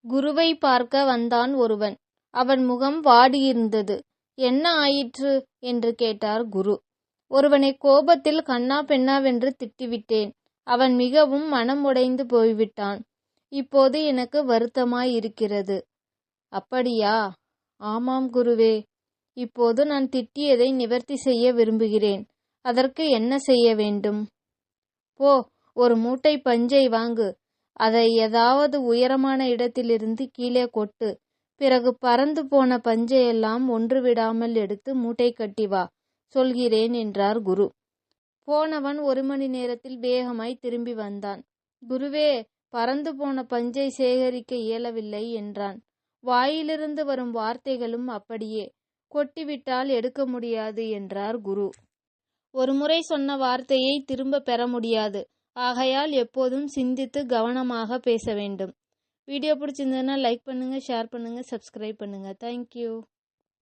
குருவை பார்க்க வந்தான் ஒருவன். அவன் முகம் வாடியிருந்தது. என்ன ஆயிற்று என்று கேட்டார் குரு. ஒருவனை கோபத்தில் கண்ணா பெண்ணாவென்று திட்டிவிட்டேன். அவன் மிகவும் மனம் உடைந்து போய்விட்டான். இப்போது எனக்கு வருத்தமாயிருக்கிறது. அப்படியா? ஆமாம் குருவே. இப்போது நான் திட்டியதை நிவர்த்தி செய்ய விரும்புகிறேன். அதற்கு என்ன செய்ய வேண்டும்? போ, ஒரு மூட்டை பஞ்சை வாங்கு. அதை ஏதாவது உயரமான இடத்திலிருந்து கீழே கொட்டு. பிறகு பறந்து போன பஞ்சையெல்லாம் ஒன்று விடாமல் எடுத்து மூட்டை கட்டி வா. சொல்கிறேன் என்றார் குரு. போனவன் 1 மணி நேரத்தில் வேகமாய் திரும்பி வந்தான். குருவே, பறந்து போன பஞ்சை சேகரிக்க இயலவில்லை என்றான். வாயிலிருந்து வரும் வார்த்தைகளும் அப்படியே. கொட்டிவிட்டால் எடுக்க முடியாது என்றார் குரு. ஒரு முறை சொன்ன வார்த்தையை திரும்ப பெற முடியாது. ஆகையால் எப்போதும் சிந்தித்து கவனமாக பேச வேண்டும். வீடியோ பிடிச்சிருந்ததுன்னா லைக் பண்ணுங்கள், ஷேர் பண்ணுங்கள், சப்ஸ்கிரைப் பண்ணுங்கள். தேங்க்யூ.